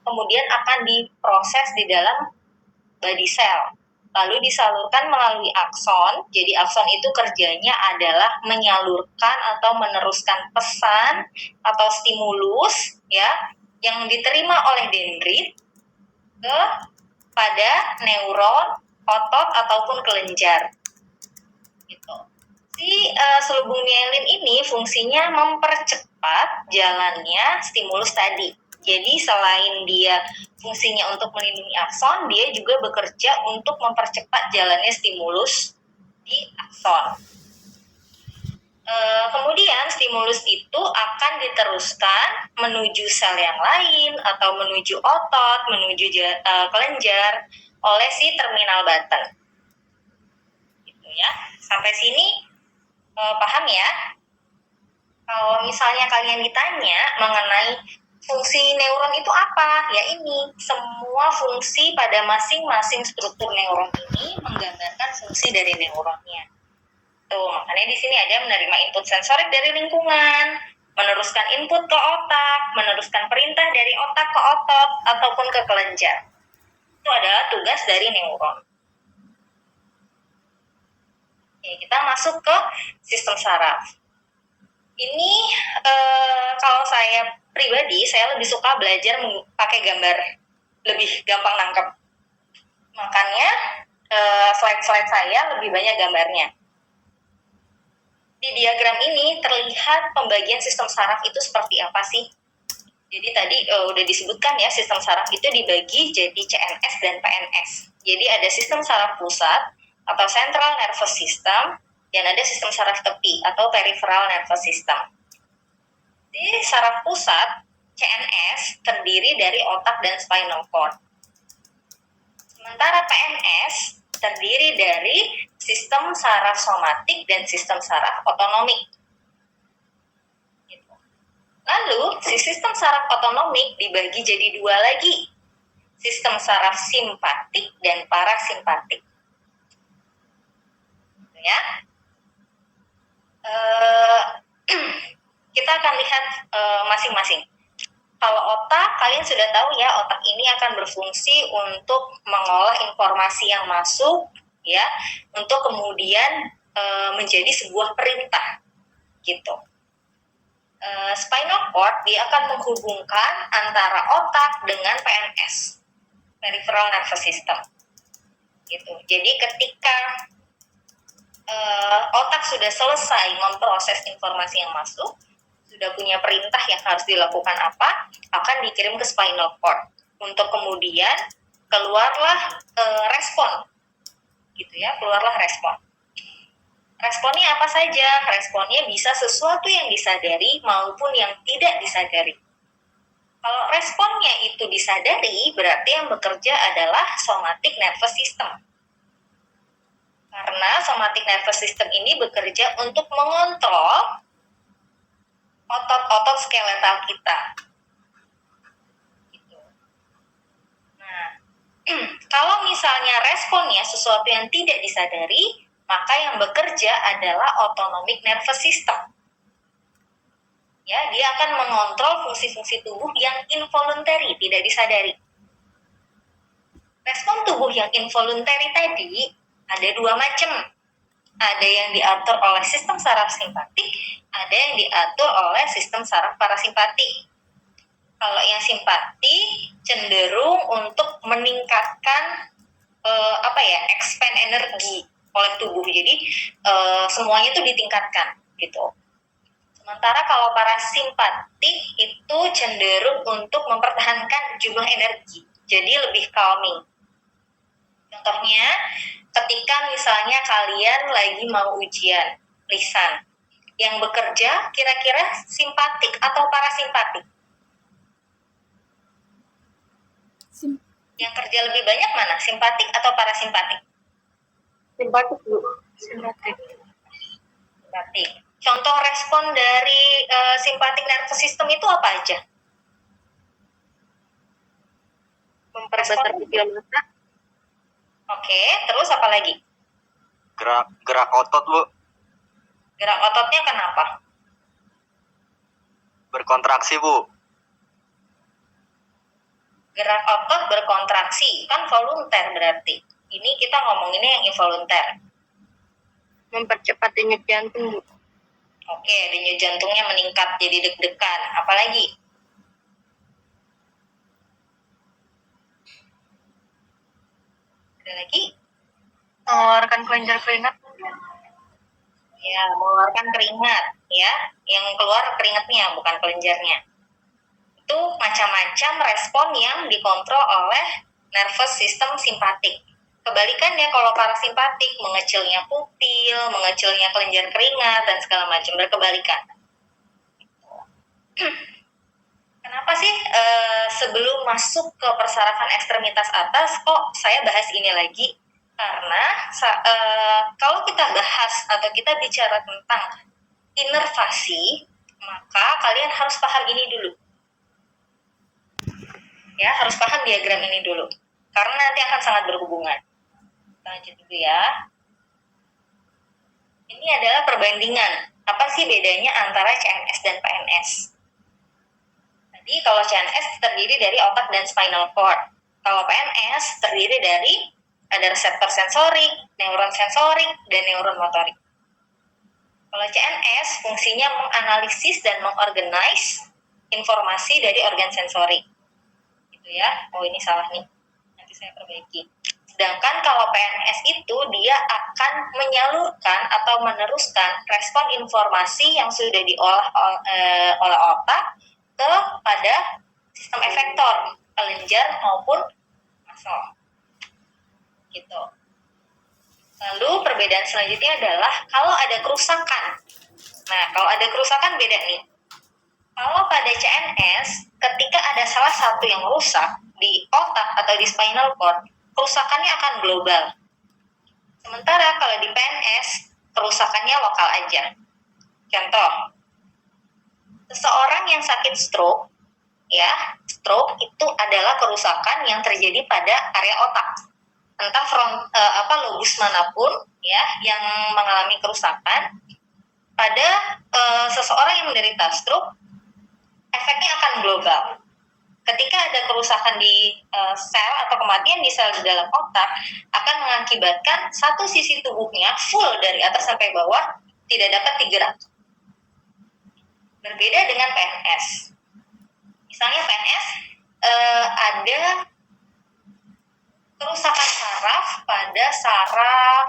kemudian akan diproses di dalam body cell, lalu disalurkan melalui akson. Jadi akson itu kerjanya adalah menyalurkan atau meneruskan pesan atau stimulus ya yang diterima oleh dendrit pada neuron, otot ataupun kelenjar. Gitu. Selubung mielin ini fungsinya mempercepat jalannya stimulus tadi. Jadi selain dia fungsinya untuk melindungi akson, dia juga bekerja untuk mempercepat jalannya stimulus di akson. Kemudian stimulus itu akan diteruskan menuju sel yang lain atau menuju otot, menuju kelenjar oleh si terminal button. Gitu ya. Sampai sini paham ya? Kalau misalnya kalian ditanya mengenai fungsi neuron itu apa? Ya ini, semua fungsi pada masing-masing struktur neuron ini menggambarkan fungsi dari neuronnya. Tuh, makanya di sini ada menerima input sensorik dari lingkungan, meneruskan input ke otak, meneruskan perintah dari otak ke otot ataupun ke kelenjar. Itu adalah tugas dari neuron. Oke, kita masuk ke sistem saraf. Ini kalau saya pribadi, saya lebih suka belajar pakai gambar, lebih gampang nangkep. Makanya slide-slide saya lebih banyak gambarnya. Di diagram ini terlihat pembagian sistem saraf itu seperti apa sih? Jadi tadi udah disebutkan ya, sistem saraf itu dibagi jadi CNS dan PNS. Jadi ada sistem saraf pusat atau central nervous system, dan ada sistem saraf tepi atau peripheral nervous system. Di saraf pusat, CNS terdiri dari otak dan spinal cord. Sementara PNS terdiri dari sistem saraf somatik dan sistem saraf otonomik. Lalu, si sistem saraf otonomik dibagi jadi dua lagi, sistem saraf simpatik dan parasimpatik. Ya, kita akan lihat masing-masing. Kalau otak, kalian sudah tahu ya, otak ini akan berfungsi untuk mengolah informasi yang masuk, ya, untuk kemudian menjadi sebuah perintah, gitu. Spinal cord dia akan menghubungkan antara otak dengan PNS, peripheral nervous system, gitu. Jadi ketika otak sudah selesai memproses informasi yang masuk, sudah punya perintah yang harus dilakukan apa, akan dikirim ke spinal cord untuk kemudian keluarlah respon, gitu ya, keluarlah respon. Responnya apa saja? Responnya bisa sesuatu yang disadari maupun yang tidak disadari. Kalau responnya itu disadari, berarti yang bekerja adalah somatic nervous system. Karena somatic nervous system ini bekerja untuk mengontrol otot-otot skeletal kita. Gitu. Nah, kalau misalnya responnya sesuatu yang tidak disadari, maka yang bekerja adalah autonomic nervous system. Ya, dia akan mengontrol fungsi-fungsi tubuh yang involuntary, tidak disadari. Respon tubuh yang involuntary tadi ada dua macam. Ada yang diatur oleh sistem saraf simpatik, ada yang diatur oleh sistem saraf parasimpatik. Kalau yang simpatik cenderung untuk meningkatkan expand energi oleh tubuh. Jadi semuanya itu ditingkatkan, gitu. Sementara kalau parasimpatik itu cenderung untuk mempertahankan jumlah energi, jadi lebih calming. Contohnya, ketika misalnya kalian lagi mau ujian lisan, yang bekerja kira-kira simpatik atau parasimpatik? Yang kerja lebih banyak mana? Simpatik atau parasimpatik? Simpatik, Bu. Simpatik. Contoh respon dari simpatik nervous system itu apa aja? Memperbesar pupil mata. Oke, terus apa lagi? Gerak otot, Bu. Gerak ototnya kenapa? Berkontraksi, Bu. Gerak otot berkontraksi, kan volunter berarti. Ini kita ngomonginnya yang involunter. Mempercepat denyut jantung, Bu. Oke, denyut jantungnya meningkat jadi deg-degan. Apalagi? Ada lagi? Mengeluarkan kelenjar keringat. Ya, mengeluarkan keringat, ya. Yang keluar keringatnya, bukan kelenjarnya. Itu macam-macam respon yang dikontrol oleh nervous system simpatik. Kebalikannya kalau parasimpatik, mengecilnya pupil, mengecilnya kelenjar keringat, dan segala macam, berkebalikan. Kenapa sih sebelum masuk ke persarafan ekstremitas atas, kok saya bahas ini lagi? Karena kalau kita bahas atau kita bicara tentang inervasi, maka kalian harus paham ini dulu. Ya, harus paham diagram ini dulu. Karena nanti akan sangat berhubungan. Lanjut dulu ya. Ini adalah perbandingan. Apa sih bedanya antara CNS dan PNS? Jadi kalau CNS terdiri dari otak dan spinal cord. Kalau PNS terdiri dari ada reseptor sensorik, neuron sensorik, dan neuron motorik. Kalau CNS fungsinya menganalisis dan mengorganize informasi dari organ sensorik. Gitu ya. Oh, ini salah nih. Nanti saya perbaiki. Sedangkan kalau PNS itu dia akan menyalurkan atau meneruskan respon informasi yang sudah diolah oleh otak kepada sistem efektor, kelenjar maupun muscle. Gitu. Lalu perbedaan selanjutnya adalah kalau ada kerusakan. Nah, kalau ada kerusakan beda nih. Kalau pada CNS, ketika ada salah satu yang rusak di otak atau di spinal cord, kerusakannya akan global. Sementara kalau di PNS, kerusakannya lokal aja. Contoh, seseorang yang sakit stroke, ya, stroke itu adalah kerusakan yang terjadi pada area otak. Entah lobus manapun, ya, yang mengalami kerusakan pada seseorang yang menderita stroke, efeknya akan global. Ketika ada kerusakan di sel atau kematian di sel di dalam otak, akan mengakibatkan satu sisi tubuhnya full dari atas sampai bawah tidak dapat digerak. Berbeda dengan PNS. Misalnya PNS ada kerusakan saraf pada saraf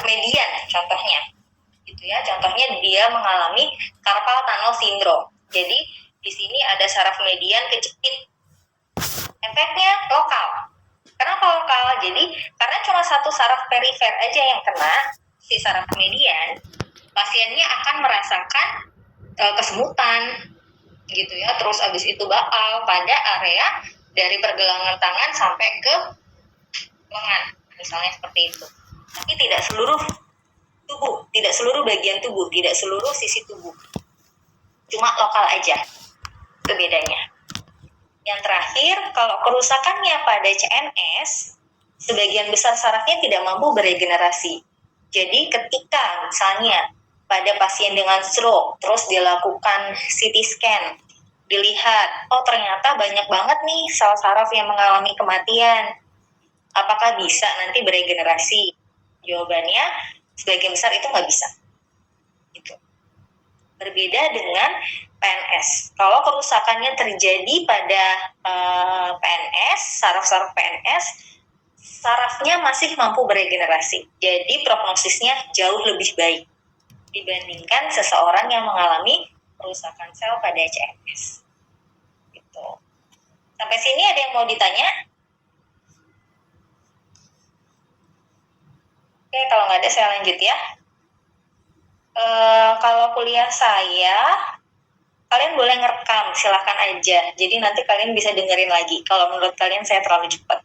median, contohnya. Gitu ya, contohnya dia mengalami carpal tunnel syndrome. Jadi di sini ada saraf median kejepit. Efeknya lokal. Kenapa lokal? Jadi karena cuma satu saraf perifer aja yang kena, si saraf median, pasiennya akan merasakan kesemutan, gitu ya. Terus abis itu baal pada area dari pergelangan tangan sampai ke lengan, misalnya seperti itu. Tapi tidak seluruh tubuh, tidak seluruh bagian tubuh, tidak seluruh sisi tubuh. Cuma lokal aja bedanya. Yang terakhir, kalau kerusakannya pada CNS, sebagian besar sarafnya tidak mampu beregenerasi. Jadi ketika misalnya pada pasien dengan stroke, terus dilakukan CT scan, dilihat, oh ternyata banyak banget nih sel saraf yang mengalami kematian. Apakah bisa nanti beregenerasi? Jawabannya, sebagian besar itu nggak bisa. Gitu. Berbeda dengan PNS. Kalau kerusakannya terjadi pada PNS, saraf-saraf PNS, sarafnya masih mampu beregenerasi. Jadi prognosisnya jauh lebih baik dibandingkan seseorang yang mengalami kerusakan sel pada CNS. Gitu. Sampai sini ada yang mau ditanya? Oke, kalau nggak ada saya lanjut ya. Kalau kuliah saya, kalian boleh ngerekam, silahkan aja. Jadi nanti kalian bisa dengerin lagi kalau menurut kalian saya terlalu cepat.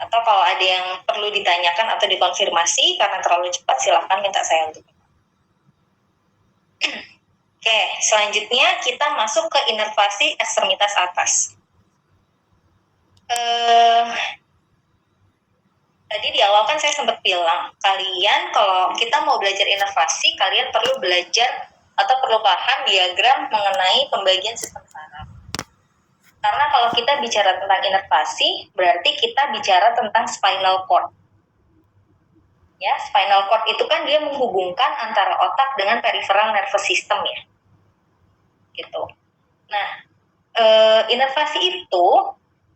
Atau kalau ada yang perlu ditanyakan atau dikonfirmasi karena terlalu cepat, silahkan minta saya untuk. Oke, selanjutnya kita masuk ke inervasi ekstremitas atas. Tadi di awal kan saya sempat bilang, kalian kalau kita mau belajar inervasi, kalian perlu belajar atau perlu paham diagram mengenai pembagian sistem saraf. Karena kalau kita bicara tentang inervasi, berarti kita bicara tentang spinal cord. Ya, spinal cord itu kan dia menghubungkan antara otak dengan peripheral nervous system ya. Gitu. Nah, inervasi itu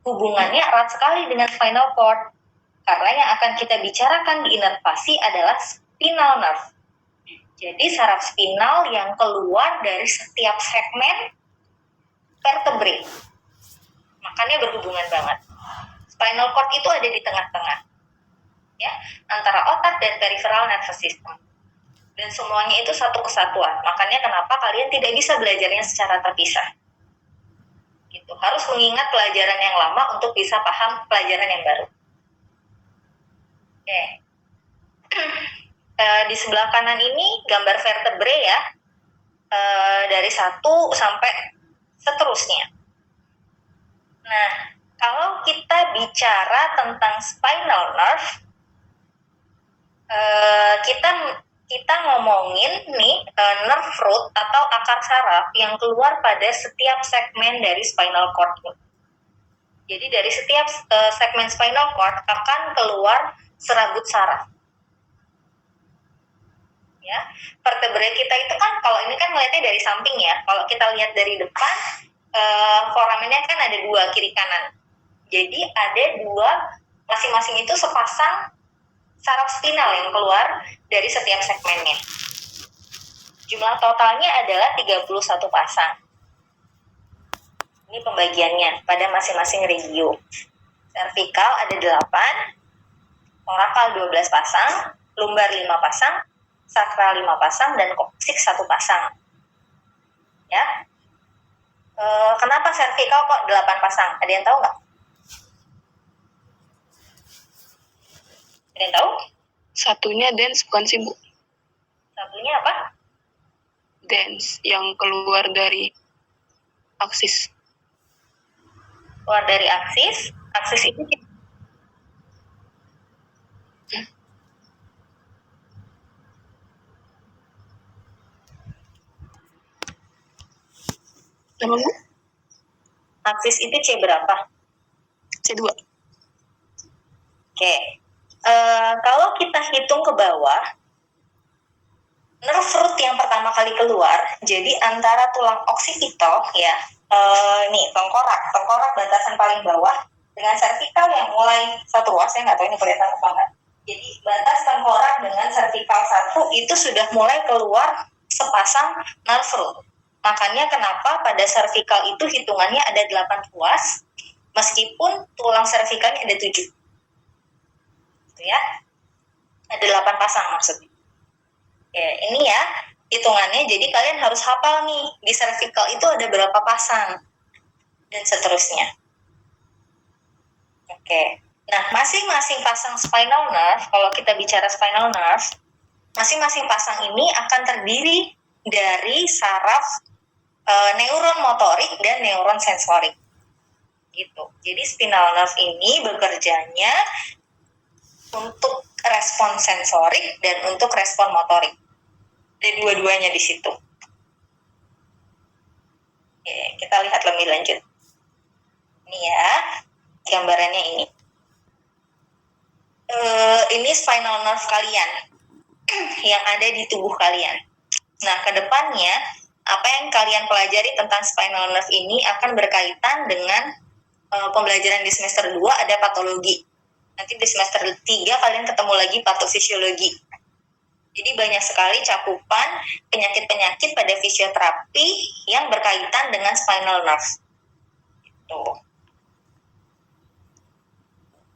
hubungannya erat sekali dengan spinal cord. Karena yang akan kita bicarakan di inervasi adalah spinal nerve. Jadi saraf spinal yang keluar dari setiap segmen vertebrae. Makanya berhubungan banget. Spinal cord itu ada di tengah-tengah. Ya, antara otak dan peripheral nervous system. Dan semuanya itu satu kesatuan. Makanya kenapa kalian tidak bisa belajarnya secara terpisah. Gitu. Harus mengingat pelajaran yang lama untuk bisa paham pelajaran yang baru. Oke. Di sebelah kanan ini gambar vertebrae ya. Dari 1 sampai seterusnya. Nah, kalau kita bicara tentang spinal nerve, kita ngomongin nih nerve root atau akar saraf yang keluar pada setiap segmen dari spinal cord. Jadi dari setiap segmen spinal cord akan keluar serabut saraf. Ya, vertebrae kita itu kan kalau ini kan ngelihatnya dari samping ya. Kalau kita lihat dari depan, foramennya kan ada 2 kiri kanan. Jadi ada 2 masing-masing itu sepasang saraf spinal yang keluar dari setiap segmennya. Jumlah totalnya adalah 31 pasang. Ini pembagiannya pada masing-masing regio. Cervical ada 8, thoracal 12 pasang, lumbar 5 pasang, sakral 5 pasang, dan koksik 1 pasang. Ya. Kenapa cervical kok 8 pasang? Ada yang tahu nggak? Ada yang tahu? Satunya dance bukan sih, Bu? Satunya apa? Dance yang keluar dari aksis. Keluar dari aksis. Aksis itu Nama, Bu? aksis itu C berapa? C2. Oke. Kalau kita hitung ke bawah, nerve root yang pertama kali keluar, jadi antara tulang oksipital ya, nih tengkorak batasan paling bawah dengan cervical yang mulai satu ruas, saya nggak tahu ini kelihatan apa enggak. Jadi batas tengkorak dengan cervical 1 itu sudah mulai keluar sepasang nerve root. Makanya kenapa pada cervical itu hitungannya ada 8 ruas, meskipun tulang cervicalnya ada 7. Gitu ya. Ada 8 pasang maksudnya. Ya, ini ya hitungannya, jadi kalian harus hafal nih di cervical itu ada berapa pasang dan seterusnya. Oke. Nah, masing-masing pasang spinal nerve, kalau kita bicara spinal nerve, masing-masing pasang ini akan terdiri dari saraf neuron motorik dan neuron sensorik. Gitu. Jadi spinal nerve ini bekerjanya untuk respon sensorik dan untuk respon motorik. Ada dua-duanya di situ. Oke, kita lihat lebih lanjut. Ini ya, gambarannya ini. Ini spinal nerve kalian yang ada di tubuh kalian. Nah, ke depannya apa yang kalian pelajari tentang spinal nerve ini akan berkaitan dengan pembelajaran di semester 2 ada patologi. Nanti di semester 3 kalian ketemu lagi patofisiologi. Jadi banyak sekali cakupan penyakit-penyakit pada fisioterapi yang berkaitan dengan spinal nerve. Gitu.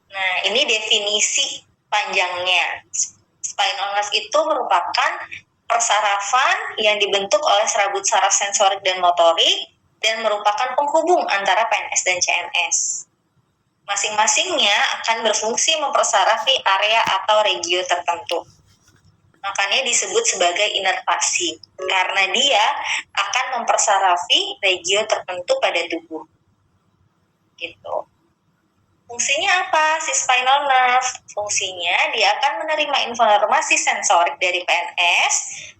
Nah, ini definisi panjangnya. Spinal nerve itu merupakan persarafan yang dibentuk oleh serabut saraf sensorik dan motorik dan merupakan penghubung antara PNS dan CNS. Masing-masingnya akan berfungsi mempersarafi area atau regio tertentu. Makanya disebut sebagai inervasi, karena dia akan mempersarafi regio tertentu pada tubuh. Gitu. Fungsinya apa si spinal nerve? Fungsinya dia akan menerima informasi sensorik dari PNS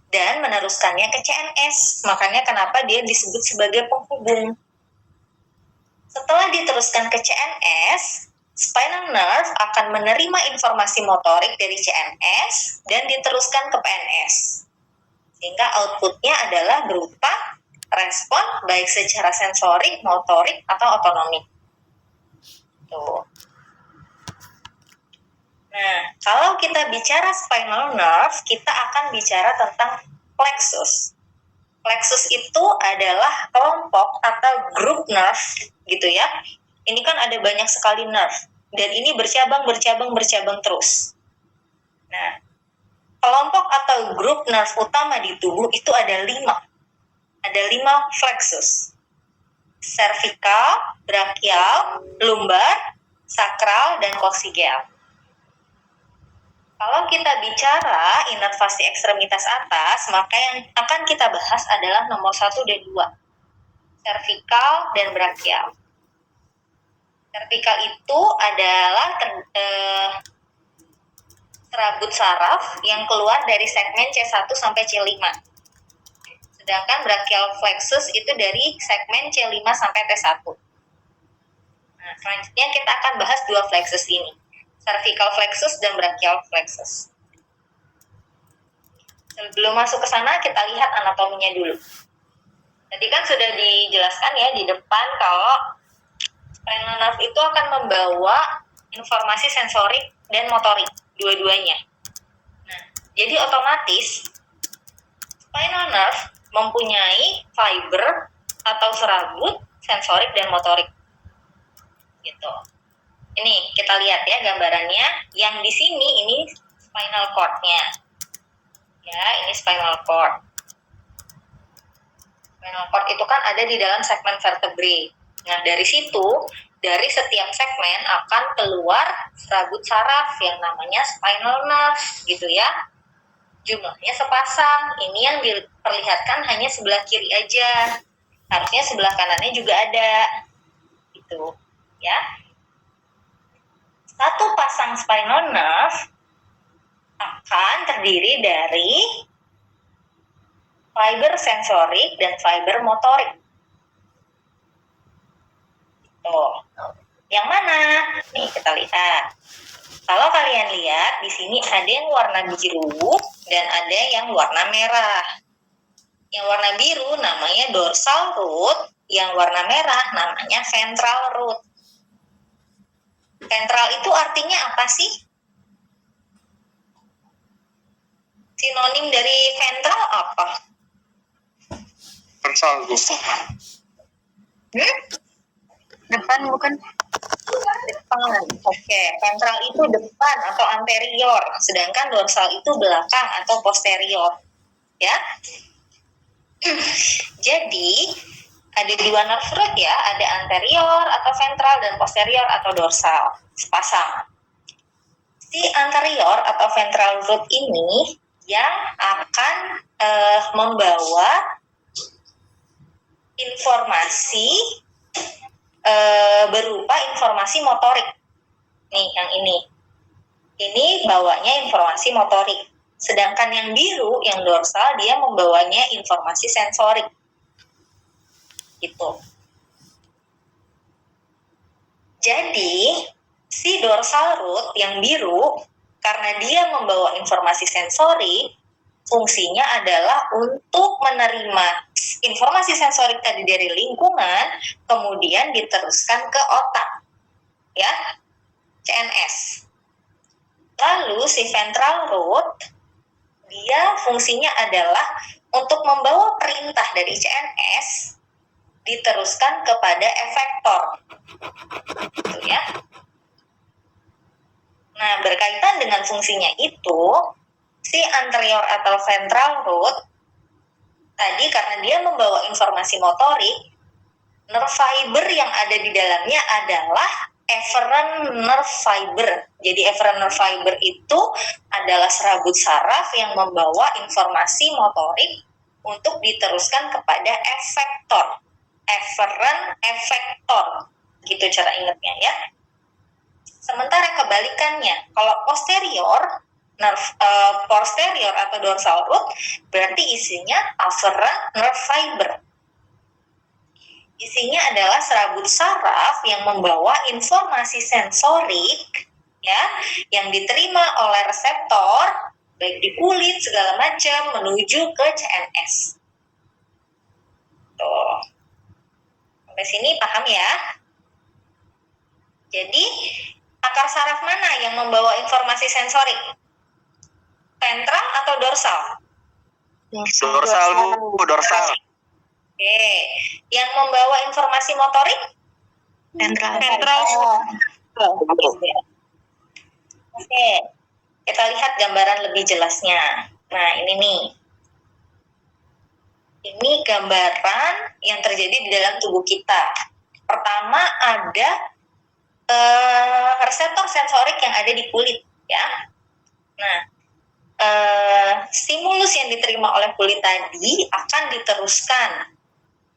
dan meneruskannya ke CNS. Makanya kenapa dia disebut sebagai penghubung. Setelah diteruskan ke CNS, spinal nerve akan menerima informasi motorik dari CNS dan diteruskan ke PNS. Sehingga outputnya adalah berupa respon baik secara sensorik, motorik, atau otonomik. Tuh. Nah, kalau kita bicara spinal nerve, kita akan bicara tentang plexus. Plexus itu adalah kelompok atau grup nerve, gitu ya. Ini kan ada banyak sekali nerve, dan ini bercabang terus. Nah, kelompok atau grup nerve utama di tubuh itu ada 5. Ada 5 plexus. Cervical, brachial, lumbar, sakral, dan koksigeal. Kalau kita bicara inervasi ekstremitas atas, maka yang akan kita bahas adalah nomor 1 dan 2. Cervical dan brachial. Cervical itu adalah serabut saraf yang keluar dari segmen C1 sampai C5. Sedangkan brachial plexus itu dari segmen C5 sampai T1. Nah, selanjutnya kita akan bahas 2 plexus ini, cervical plexus dan brachial plexus. Sebelum masuk ke sana, kita lihat anatominya dulu. Tadi kan sudah dijelaskan ya di depan kalau spinal nerve itu akan membawa informasi sensorik dan motorik, dua-duanya. Nah, jadi otomatis spinal nerve mempunyai fiber atau serabut sensorik dan motorik. Gitu. Ini kita lihat ya gambarannya. Yang di sini ini spinal cord-nya. Ya, ini spinal cord. Spinal cord itu kan ada di dalam segmen vertebrae. Nah, dari situ, dari setiap segmen akan keluar serabut saraf yang namanya spinal nerve, gitu ya. Jumlahnya sepasang. Ini yang diperlihatkan hanya sebelah kiri aja. Harusnya sebelah kanannya juga ada. Gitu, ya. Satu pasang spinal nerve akan terdiri dari fiber sensorik dan fiber motorik. Tuh. Yang mana? Nih, kita lihat. Kalau kalian lihat, di sini ada yang warna biru dan ada yang warna merah. Yang warna biru namanya dorsal root, yang warna merah namanya ventral root. Ventral itu artinya apa sih? Sinonim dari ventral apa? Ventral, Bu. Depan bukan? Depan. Oke, ventral itu depan atau anterior, sedangkan dorsal itu belakang atau posterior. Ya. Jadi, ada 2 nerve root ya, ada anterior atau ventral dan posterior atau dorsal, sepasang. Si anterior atau ventral root ini yang akan membawa informasi berupa informasi motorik. Nih, yang ini. Ini bawanya informasi motorik. Sedangkan yang biru, yang dorsal, dia membawanya informasi sensorik. Gitu. Jadi, si dorsal root yang biru, karena dia membawa informasi sensori, fungsinya adalah untuk menerima informasi sensorik tadi dari lingkungan, kemudian diteruskan ke otak, ya, CNS. Lalu si ventral root, dia fungsinya adalah untuk membawa perintah dari CNS diteruskan kepada efektor, gitu ya. Nah, berkaitan dengan fungsinya itu, si anterior atau ventral root tadi karena dia membawa informasi motorik, nerve fiber yang ada di dalamnya adalah efferent nerve fiber. Jadi efferent nerve fiber itu adalah serabut saraf yang membawa informasi motorik untuk diteruskan kepada efektor. Efferent efektor. Gitu cara ingatnya ya. Sementara kebalikannya, kalau posterior posterior atau dorsal root berarti isinya afferent nerve fiber. Isinya adalah serabut saraf yang membawa informasi sensorik ya yang diterima oleh reseptor baik di kulit segala macam menuju ke CNS. Tuh. Sampai sini paham ya? Jadi akar saraf mana yang membawa informasi sensorik? Ventral atau dorsal? Dorsal Bu, dorsal. Oke. Yang membawa informasi motorik? Ventral. Oke. Kita lihat gambaran lebih jelasnya. Nah, ini nih. Ini gambaran yang terjadi di dalam tubuh kita. Pertama ada reseptor sensorik yang ada di kulit, ya. Nah, stimulus yang diterima oleh kulit tadi akan diteruskan.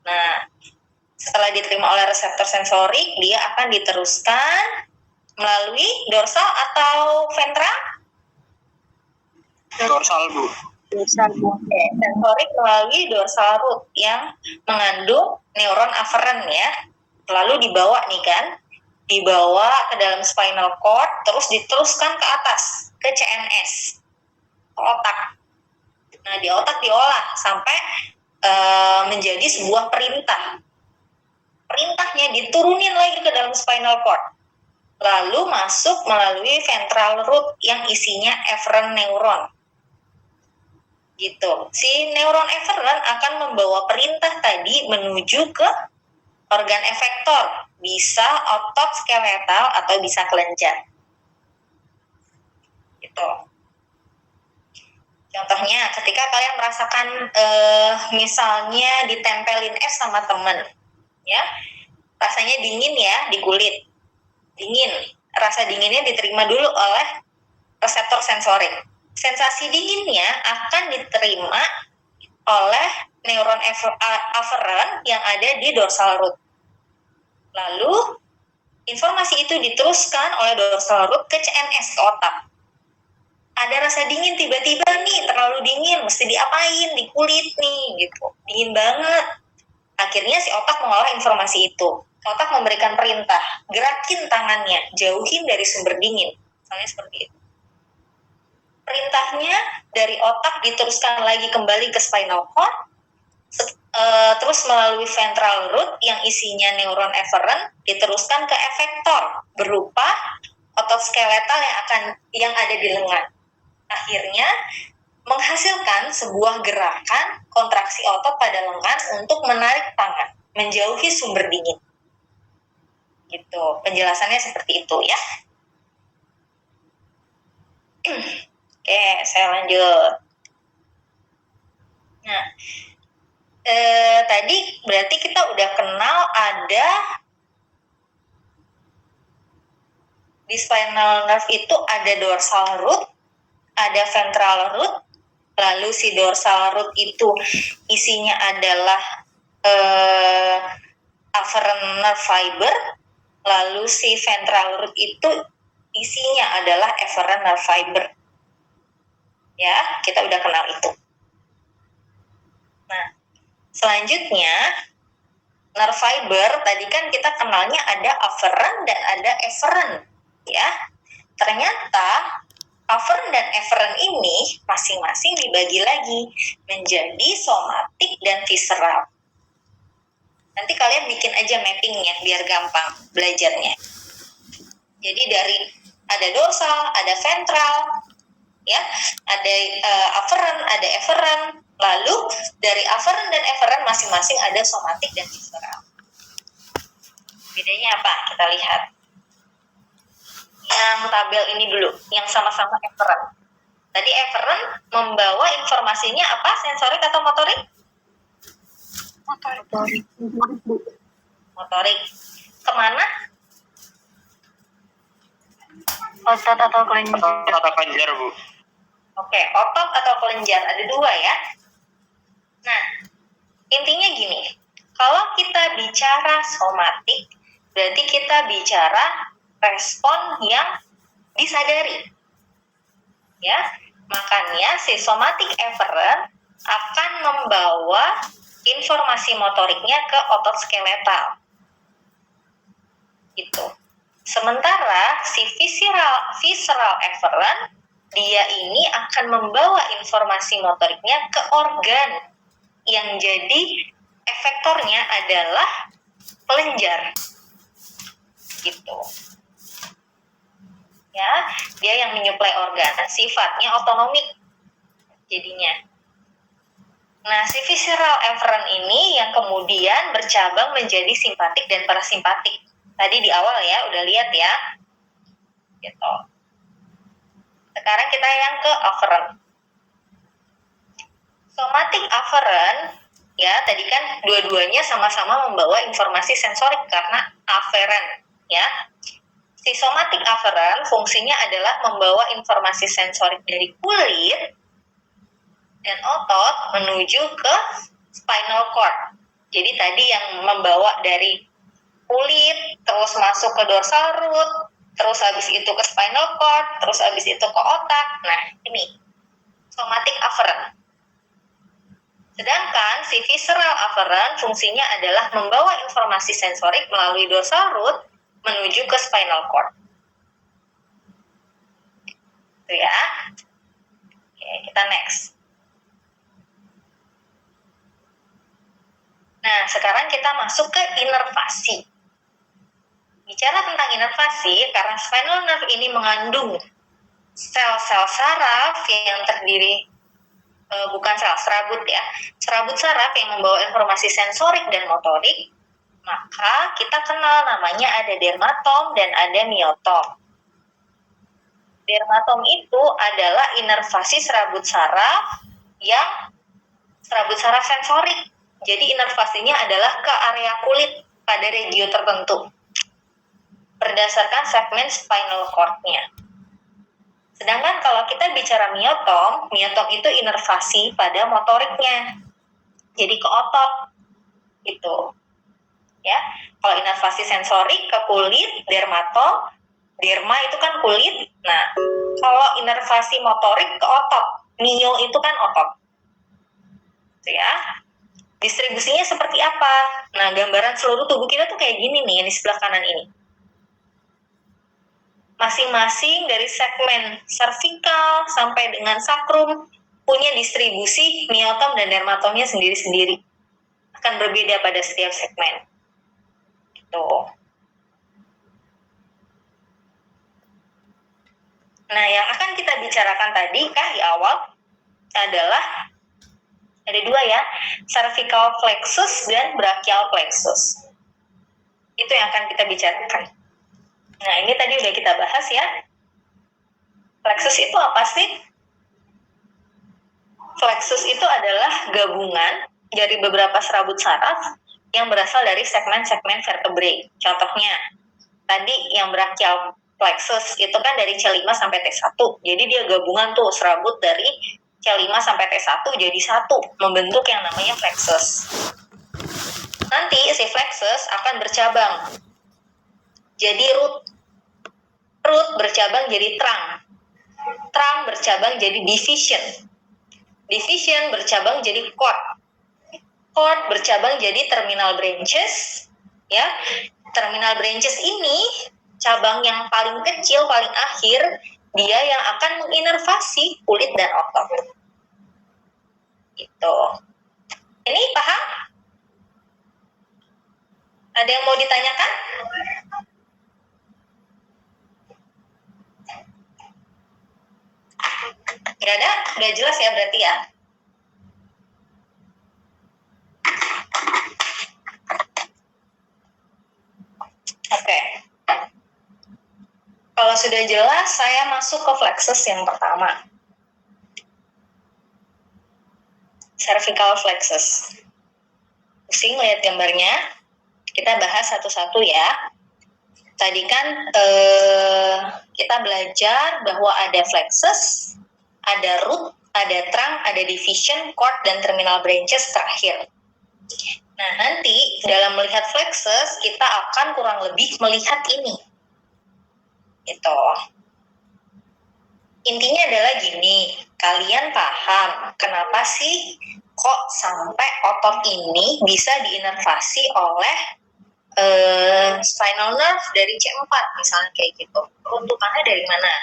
Nah, setelah diterima oleh reseptor sensorik, dia akan diteruskan melalui dorsal atau ventral? Dorsal Bu. Oke, sensorik melalui dorsal root yang mengandung neuron afferent ya. Lalu dibawa nih kan, dibawa ke dalam spinal cord, terus diteruskan ke atas, ke CNS, ke otak. Nah, di otak diolah sampai menjadi sebuah perintah. Perintahnya diturunin lagi ke dalam spinal cord. Lalu masuk melalui ventral root yang isinya efferent neuron. Gitu. Si neuron efferent akan membawa perintah tadi menuju ke organ efektor, bisa otot skeletal atau bisa kelenjar. Gitu. Contohnya, ketika kalian merasakan misalnya ditempelin es sama temen, ya, rasanya dingin ya di kulit, dingin. Rasa dinginnya diterima dulu oleh reseptor sensorik. Sensasi dinginnya akan diterima oleh neuron afferent yang ada di dorsal root. Lalu informasi itu diteruskan oleh dorsal root ke CNS, ke otak. Ada rasa dingin tiba-tiba nih, terlalu dingin, mesti diapain di kulit nih gitu. Dingin banget. Akhirnya si otak mengolah informasi itu. Otak memberikan perintah, gerakin tangannya, jauhin dari sumber dingin. Misalnya seperti itu. Perintahnya dari otak diteruskan lagi kembali ke spinal cord, terus melalui ventral root yang isinya neuron efferent diteruskan ke efektor berupa otot skeletal yang ada di lengan. Akhirnya menghasilkan sebuah gerakan kontraksi otot pada lengan untuk menarik tangan, menjauhi sumber dingin. Gitu. Penjelasannya seperti itu ya. Oke, saya lanjut. Nah, tadi berarti kita udah kenal ada di spinal nerve itu ada dorsal root, ada ventral root, lalu si dorsal root itu isinya adalah afferent nerve fiber, lalu si ventral root itu isinya adalah efferent nerve fiber. Ya, kita udah kenal itu. Nah, selanjutnya nerve fiber tadi kan kita kenalnya ada afferent dan ada efferent, ya. Ternyata afferent dan efferent ini masing-masing dibagi lagi menjadi somatik dan visceral. Nanti kalian bikin aja mappingnya biar gampang belajarnya. Jadi dari ada dorsal, ada ventral, ya, ada afferent, ada efferent. Lalu dari afferent dan efferent masing-masing ada somatik dan visceral. Bedanya apa? Kita lihat. Yang tabel ini dulu, yang sama-sama efferent. Tadi efferent membawa informasinya apa? Sensorik atau motorik? Motorik. Kemana? Otot atau kelenjar. Otot atau kelenjar Bu. Oke, otot atau kelenjar. Ada dua ya. Nah, intinya gini. Kalau kita bicara somatik, berarti kita bicara respon yang disadari. Ya, makanya si somatic efferent akan membawa informasi motoriknya ke otot skeletal. Gitu. Sementara si visceral efferent dia ini akan membawa informasi motoriknya ke organ yang jadi efektornya adalah kelenjar. Gitu. Ya, dia yang menyuplai organ, sifatnya otonomik jadinya. Nah, si visceral efferent ini yang kemudian bercabang menjadi simpatik dan parasimpatik. Tadi di awal ya, udah lihat ya. Gitu. Sekarang kita yang ke afferent. Somatic afferent, ya tadi kan dua-duanya sama-sama membawa informasi sensorik karena afferent, ya. Si somatic afferent fungsinya adalah membawa informasi sensorik dari kulit dan otot menuju ke spinal cord. Jadi tadi yang membawa dari kulit, terus masuk ke dorsal root, terus habis itu ke spinal cord, terus habis itu ke otak. Nah, ini somatic afferent. Sedangkan si visceral afferent fungsinya adalah membawa informasi sensorik melalui dorsal root menuju ke spinal cord. Itu ya. Oke, kita next. Nah, sekarang kita masuk ke inervasi. Bicara tentang inervasi, karena spinal nerve ini mengandung sel-sel saraf yang terdiri bukan sel, serabut ya. Serabut saraf yang membawa informasi sensorik dan motorik, maka kita kenal namanya ada dermatom dan ada miotom. Dermatom itu adalah inervasi serabut saraf yang serabut saraf sensorik. Jadi inervasinya adalah ke area kulit pada regio tertentu berdasarkan segmen spinal cord-nya. Sedangkan kalau kita bicara miotom itu inervasi pada motoriknya. Jadi ke otot. Gitu. Ya. Kalau inervasi sensorik ke kulit, dermatom, derma itu kan kulit. Nah, kalau inervasi motorik ke otot, mio itu kan otot. Gitu ya. Distribusinya seperti apa? Nah, gambaran seluruh tubuh kita tuh kayak gini nih, yang di sebelah kanan ini. Masing-masing dari segmen cervical sampai dengan sakrum punya distribusi miotom dan dermatomnya sendiri-sendiri. Akan berbeda pada setiap segmen. Gitu. Nah, yang akan kita bicarakan tadi di awal adalah ada dua ya, cervical plexus dan brachial plexus. Itu yang akan kita bicarakan. Nah, ini tadi udah kita bahas ya. Plexus itu apa sih? Plexus itu adalah gabungan dari beberapa serabut saraf yang berasal dari segmen-segmen vertebrae. Contohnya, tadi yang brachial plexus itu kan dari C5 sampai T1. Jadi dia gabungan tuh serabut dari C5 sampai T1 jadi satu, membentuk yang namanya plexus. Nanti si plexus akan bercabang. Jadi root bercabang jadi trunk. Trunk bercabang jadi division. Division bercabang jadi cord. Cord bercabang jadi terminal branches. Ya, terminal branches ini cabang yang paling kecil, paling akhir, dia yang akan menginervasi kulit dan otot. Gitu. Ini paham? Ada yang mau ditanyakan? Nggak ada? Udah jelas ya berarti ya? Oke. Kalau sudah jelas, saya masuk ke plexus yang pertama. Cervical plexus. Pusing lihat gambarnya. Kita bahas satu-satu ya. Tadi kan kita belajar bahwa ada plexus, ada root, ada trunk, ada division, cord, dan terminal branches terakhir. Nah, nanti dalam melihat plexus, kita akan kurang lebih melihat ini. Gitu. Intinya adalah gini, kalian paham kenapa sih kok sampai otot ini bisa diinervasi oleh spinal nerve dari C4 misalnya kayak gitu. Peruntukannya dari mana?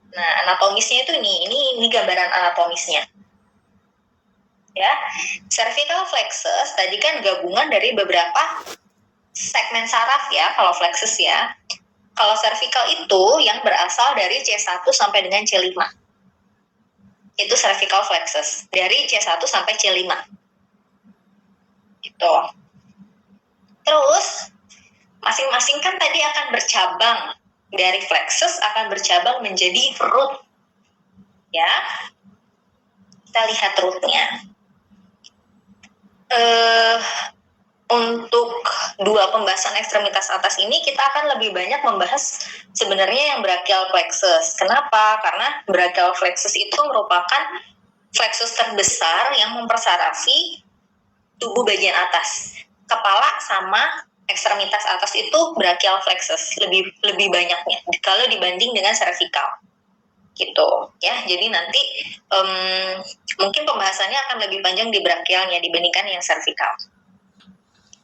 Nah, anatomisnya itu ini gambaran anatomisnya. Ya, cervical plexus tadi kan gabungan dari beberapa segmen saraf ya, kalau plexus ya. Kalau cervical itu yang berasal dari C1 sampai dengan C5. Itu cervical plexus, dari C1 sampai C5. Gitu. Terus, masing-masing kan tadi akan bercabang. Dari plexus akan bercabang menjadi root. Ya. Kita lihat rootnya. Untuk dua pembahasan ekstremitas atas ini kita akan lebih banyak membahas sebenarnya yang brachial plexus. Kenapa? Karena brachial plexus itu merupakan plexus terbesar yang mempersarafi tubuh bagian atas. Kepala sama ekstremitas atas itu brachial plexus lebih banyaknya kalau dibanding dengan cervical. Gitu ya. Jadi nanti mungkin pembahasannya akan lebih panjang di brachialnya dibandingkan yang cervical.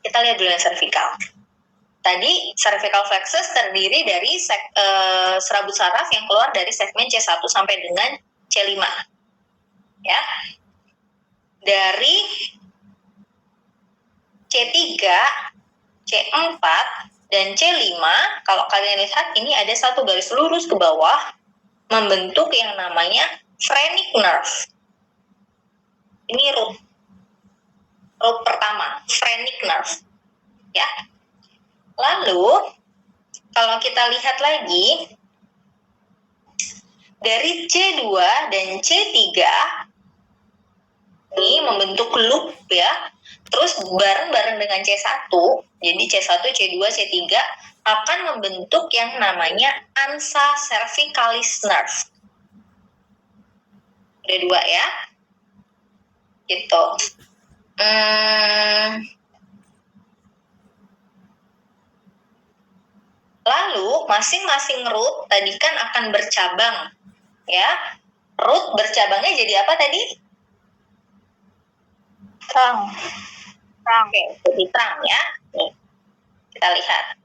Kita lihat dulu yang cervical. Tadi cervical plexus terdiri dari serabut saraf yang keluar dari segmen C1 sampai dengan C5. Ya. Dari C3, C4, dan C5, kalau kalian lihat ini ada satu garis lurus ke bawah membentuk yang namanya phrenic nerve. Ini root pertama, phrenic nerve. Ya. Lalu, kalau kita lihat lagi, dari C2 dan C3, ini membentuk loop ya, terus bareng-bareng dengan C1, jadi C1, C2, C3, akan membentuk yang namanya ansa cervicalis nerve. Ada dua ya. Gitu. Lalu masing-masing root tadi kan akan bercabang, ya. Root bercabangnya jadi apa tadi? Trunk. Oke, jadi trunk ya. Nih, kita lihat.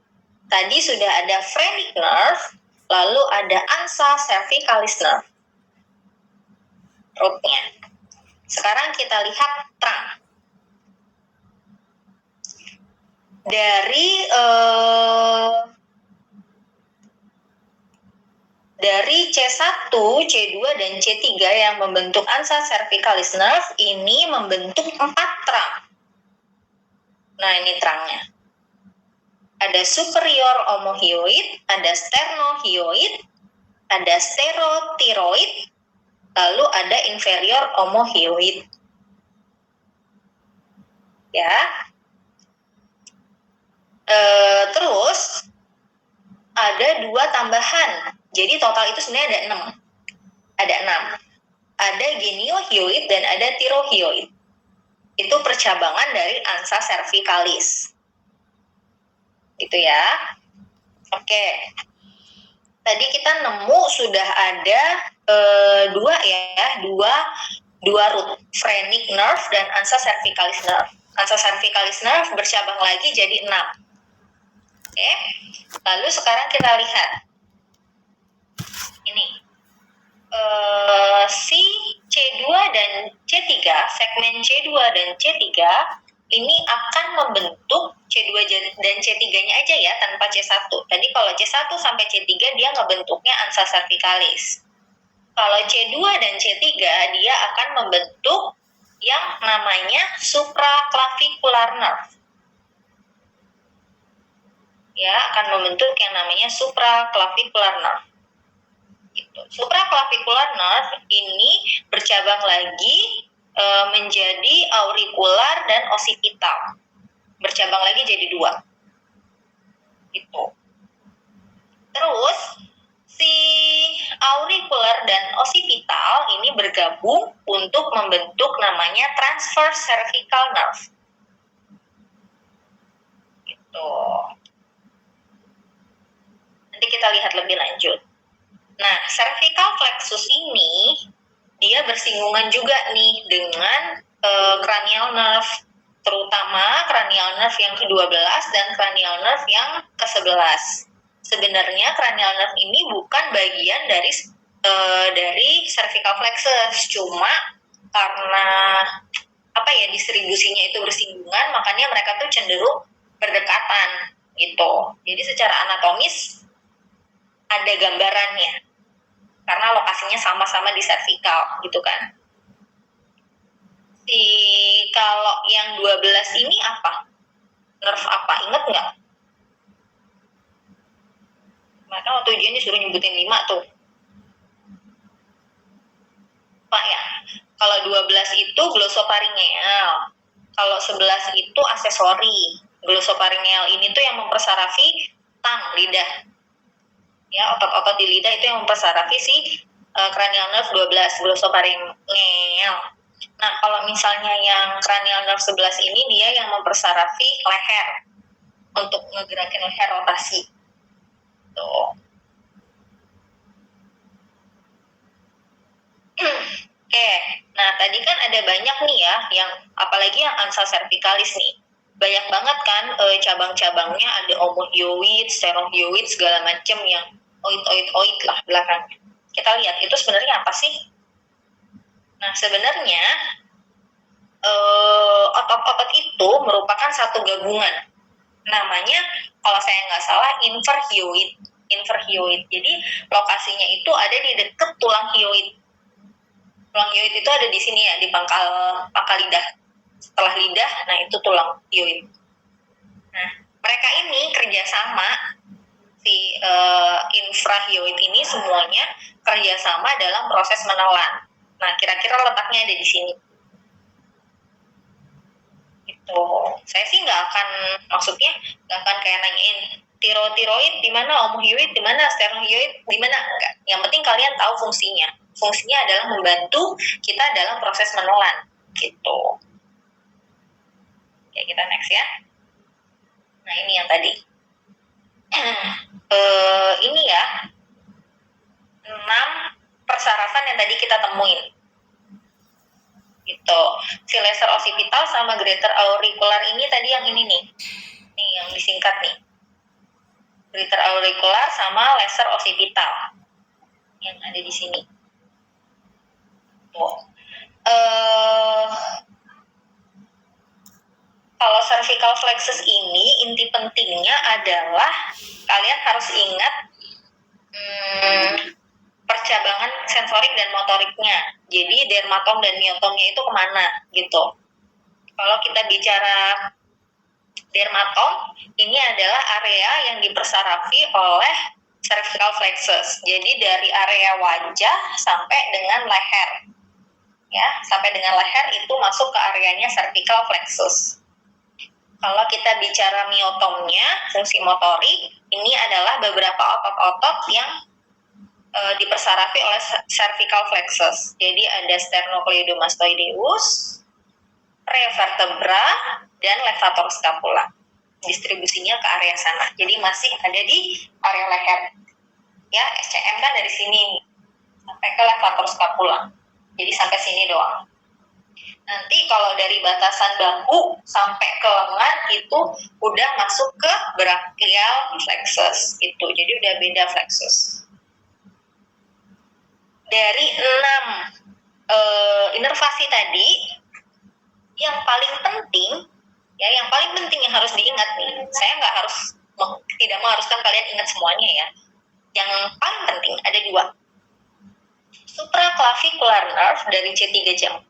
Tadi sudah ada phrenic nerve, lalu ada ansa cervicalis nerve. Rootnya. Sekarang kita lihat trunk. Dari C1, C2, dan C3 yang membentuk ansa cervicalis nerve ini membentuk 4 trunk. Nah, ini trunknya. Ada superior omohyoid, ada sternohyoid, ada sterotiroid, lalu ada inferior omohyoid. Ya. Terus ada 2 tambahan. Jadi total itu sebenarnya ada 6. Ada 6. Ada geniohyoid dan ada tirohyoid. Itu percabangan dari ansa cervicalis. Gitu ya. Oke. Tadi kita nemu sudah ada 2 root, phrenic nerve dan ansa cervicalis nerve. Ansa cervicalis nerve bercabang lagi jadi 6. Oke. Lalu sekarang kita lihat. Ini. Si C2 dan C3, segmen C2 dan C3 ini akan membentuk C2 dan C3-nya aja ya, tanpa C1. Tadi kalau C1 sampai C3 dia ngebentuknya ansa cervicalis. Kalau C2 dan C3 dia akan membentuk yang namanya supraclavicular nerve. Ya, akan membentuk yang namanya supraclavicular nerve. Gitu. Supraclavicular nerve ini bercabang lagi menjadi aurikular dan occipital. Bercabang lagi jadi 2. Gitu. Terus si aurikular dan occipital ini bergabung untuk membentuk namanya transverse cervical nerve. Gitu. Nanti kita lihat lebih lanjut. Nah, cervical plexus ini dia bersinggungan juga nih dengan cranial nerve, terutama cranial nerve yang ke-12 dan cranial nerve yang ke-11. Sebenarnya cranial nerve ini bukan bagian dari cervical plexus, cuma karena distribusinya itu bersinggungan, makanya mereka tuh cenderung berdekatan gitu. Jadi secara anatomis ada gambarannya karena lokasinya sama-sama di cervical gitu kan. Kalau yang 12 ini apa? Nerve apa? Ingat nggak? Mereka waktu ujian disuruh nyebutin 5 tuh. Pak ya, kalau 12 itu glosopharyngeal. Kalau 11 itu aksesori. Glosopharyngeal ini tuh yang mempersarafi lidah. Ya, otot-otot di lidah itu yang mempersarafi si cranial nerve 12, glosopharyngeal. Nah, kalau misalnya yang cranial nerve 11 ini dia yang mempersarafi leher untuk ngegerakin leher rotasi. Tuh. Oke, nah tadi kan ada banyak nih ya, yang apalagi yang ansa cervicalis nih. Banyak banget kan cabang-cabangnya, ada omohyoid, sternohyoid, segala macem yang oid lah belakangnya. Kita lihat itu sebenarnya apa sih? Nah, sebenarnya otot-otot itu merupakan satu gabungan. Namanya, kalau saya nggak salah, inverhyoid. Jadi lokasinya itu ada di dekat tulang hyoid. Tulang hyoid itu ada di sini ya, di pangkal lidah. Setelah lidah, nah itu tulang hyoid. Nah, mereka ini kerjasama, si infrahyoid ini semuanya kerjasama dalam proses menelan. Nah, kira-kira letaknya ada di sini. Gitu. Saya sih nggak akan kayak nanyain tiroid di mana, omohyoid di mana, sternohyoid di mana, enggak. Yang penting kalian tahu fungsinya. Fungsinya adalah membantu kita dalam proses menelan, gitu. Oke, kita next ya. Nah, ini yang tadi. Ini ya, 6 persarafan yang tadi kita temuin. Gitu. Si laser occipital sama greater auricular ini tadi yang ini nih. Nih yang disingkat nih. Greater auricular sama laser occipital yang ada di sini. Tuh. Kalau cervical plexus ini inti pentingnya adalah kalian harus ingat percabangan sensorik dan motoriknya. Jadi dermatom dan myotomnya itu kemana gitu. Kalau kita bicara dermatom, ini adalah area yang dipersarafi oleh cervical plexus. Jadi dari area wajah sampai dengan leher. Ya, sampai dengan leher itu masuk ke areanya cervical plexus. Kalau kita bicara myotomnya, fungsi motorik, ini adalah beberapa otot-otot yang dipersarafi oleh cervical plexus. Jadi ada sternocleidomastoideus, prevertebra, dan levator scapula. Distribusinya ke area sana. Jadi masih ada di area leher. Ya, SCM kan dari sini sampai ke levator scapula. Jadi sampai sini doang. Nanti kalau dari batasan bahu sampai ke lengan itu udah masuk ke brachial plexus gitu. Jadi udah beda plexus. Dari 6 inervasi tadi, yang paling penting yang harus diingat nih. Saya tidak mengharuskan kalian ingat semuanya ya. Yang paling penting ada 2. Supraclavicular nerve dari C3 C4,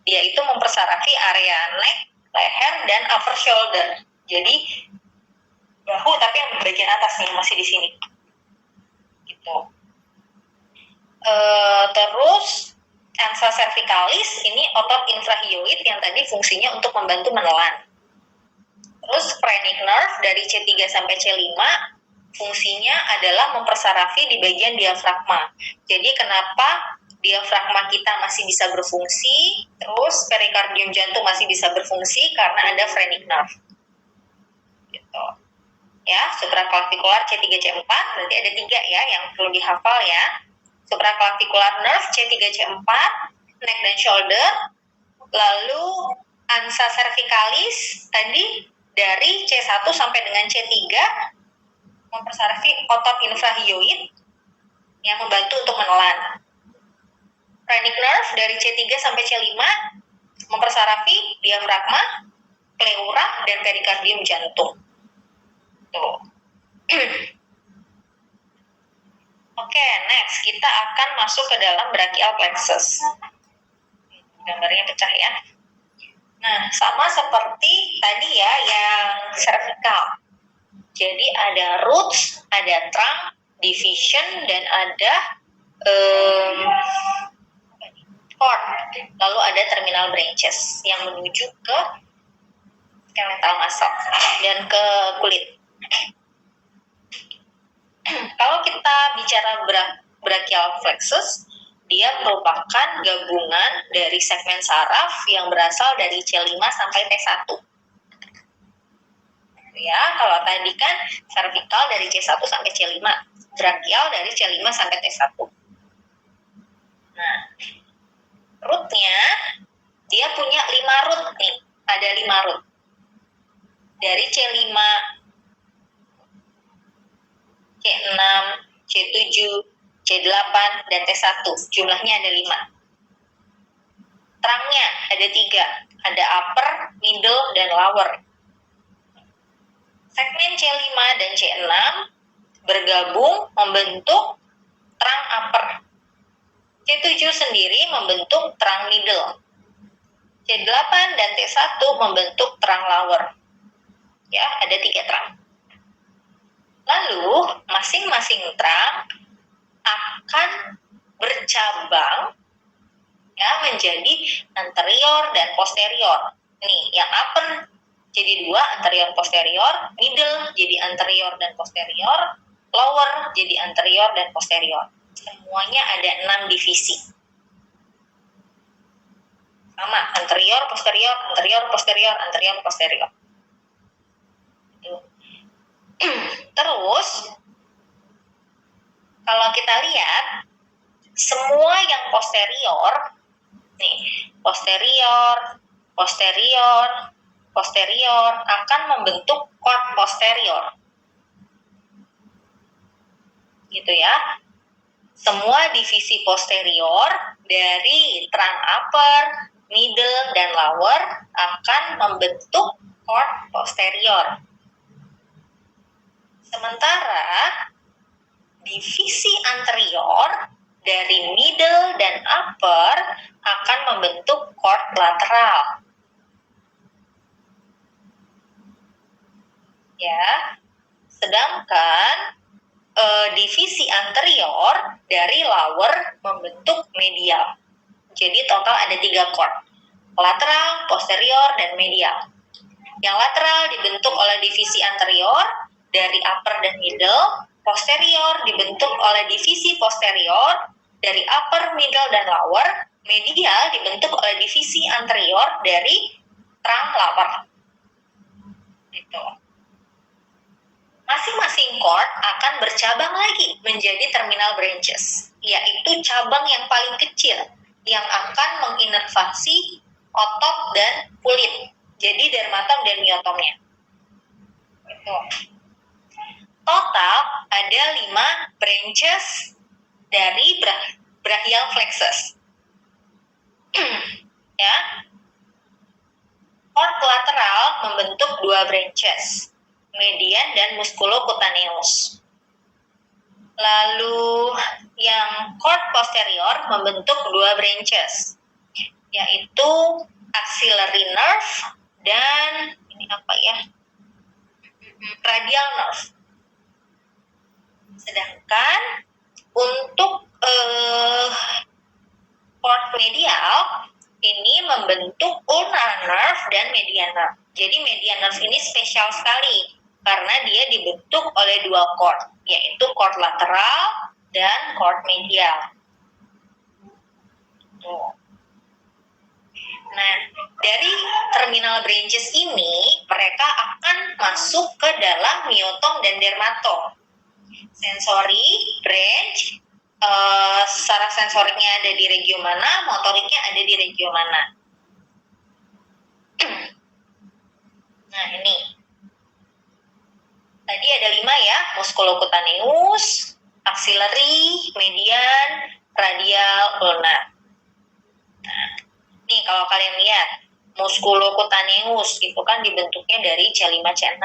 dia itu mempersarafi area neck, leher, dan upper shoulder. Jadi bahu tapi yang bagian atas nih masih di sini. Gitu. Terus ansa cervicalis ini otot infrahyoid yang tadi fungsinya untuk membantu menelan. Terus phrenic nerve dari C3 sampai C5 fungsinya adalah mempersarafi di bagian diafragma. Jadi kenapa diafragma kita masih bisa berfungsi, terus perikardium jantung masih bisa berfungsi karena ada phrenic nerve. Gitu. Ya, supraclavicular C3 C4 berarti ada 3 ya yang perlu dihafal ya. Supraclavicular nerve C3 C4, neck dan shoulder, Lalu ansa cervicalis tadi dari C1 sampai dengan C3 mempersarafi otot infrahyoid yang membantu untuk menelan. Phrenic nerve dari C3 sampai C5 mempersarafi diafragma, pleura, dan perikardium jantung. Tuh. Oke, next kita akan masuk ke dalam brachial plexus. Gambarnya pecah ya. Nah, sama seperti tadi ya yang cervical. Jadi ada roots, ada trunk, division, dan ada cord. Lalu ada terminal branches yang menuju ke skeletal muscle dan ke kulit. Kalau kita bicara brachial plexus, dia merupakan gabungan dari segmen saraf yang berasal dari C5 sampai T1. Ya, kalau tadi kan cervical dari C1 sampai C5, brachial dari C5 sampai T1. Nah, rootnya dia punya 5 root nih, ada 5 root. Dari C5, C6, C7, C8, dan T1. Jumlahnya ada 5. Trunknya ada 3. Ada upper, middle, dan lower. Segmen C5 dan C6 bergabung membentuk trunk upper. C7 sendiri membentuk trunk middle. C8 dan T1 membentuk trunk lower. Ya, ada 3 trunk. Lalu, masing-masing trunk akan bercabang ya menjadi anterior dan posterior. Nih, yang upper jadi 2, anterior posterior, middle jadi anterior dan posterior, lower jadi anterior dan posterior. Semuanya ada 6 divisi. Sama, anterior, posterior, anterior, posterior, anterior, posterior. Terus, kalau kita lihat, semua yang posterior, nih, posterior, posterior, posterior akan membentuk cord posterior. Gitu ya. Semua divisi posterior dari trunk upper, middle, dan lower akan membentuk cord posterior. Sementara divisi anterior dari middle dan upper akan membentuk cord lateral. Ya, sedangkan divisi anterior dari lower membentuk medial. Jadi total ada 3 cord, lateral, posterior, dan medial. Yang lateral dibentuk oleh divisi anterior dari upper dan middle, posterior dibentuk oleh divisi posterior dari upper, middle, dan lower, medial dibentuk oleh divisi anterior dari trunk lower. Gitu. Masing-masing cord akan bercabang lagi menjadi terminal branches, yaitu cabang yang paling kecil yang akan menginervasi otot dan kulit. Jadi dermatom dan myotomnya. Gitu. Total ada 5 branches dari brachial plexus. Ya. Cord lateral membentuk 2 branches, median dan musculocutaneous. Lalu yang cord posterior membentuk 2 branches, yaitu axillary nerve dan ini apa ya? Radial nerve. Sedangkan untuk cord medial ini membentuk ulnar nerve dan median nerve. Jadi median nerve ini spesial sekali karena dia dibentuk oleh 2 cord, yaitu cord lateral dan cord medial. Tuh. Nah, dari terminal branches ini mereka akan masuk ke dalam myotom dan dermatom. Sensory branch, secara sensoriknya ada di regio mana, motoriknya ada di regio mana. Nah, ini. Tadi ada 5 ya, musculocutaneous, axillary, median, radial, ulnar. Nah, nih kalau kalian lihat, musculocutaneous itu kan dibentuknya dari C5 C6.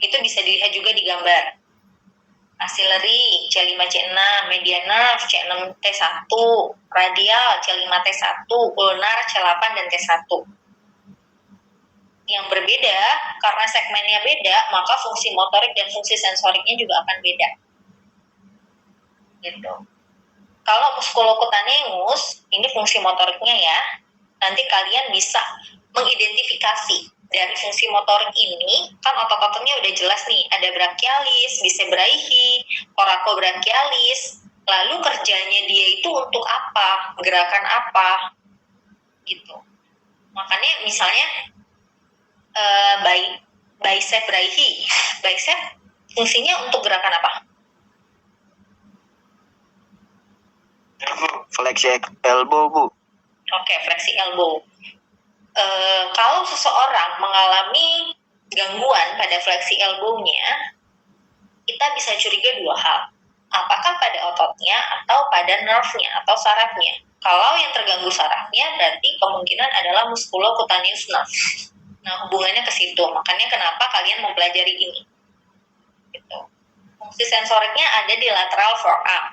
Itu bisa dilihat juga di gambar. Axillary C5 C6, median nerve C6 T1, radial C5 T1, ulnar C8 dan T1. Yang berbeda, karena segmennya beda, maka fungsi motorik dan fungsi sensoriknya juga akan beda. Gitu. Kalau musculocutaneous, ini fungsi motoriknya ya. Nanti kalian bisa mengidentifikasi dari fungsi motorik ini, kan otot-ototnya udah jelas nih, ada brachialis, bicebrachiae, coracobrachialis. Lalu kerjanya dia itu untuk apa? Gerakan apa? Gitu. Makanya misalnya bicebrachiae. Bicep fungsinya untuk gerakan apa? Fleksi elbow, Bu. Oke, fleksi elbow. Kalau seseorang mengalami gangguan pada fleksi elbow-nya, kita bisa curiga 2 hal. Apakah pada ototnya atau pada nerve-nya atau sarafnya? Kalau yang terganggu sarafnya, berarti kemungkinan adalah musculocutaneous nerve. Nah, hubungannya ke situ. Makanya kenapa kalian mempelajari ini. Gitu. Fungsi sensoriknya ada di lateral forearm.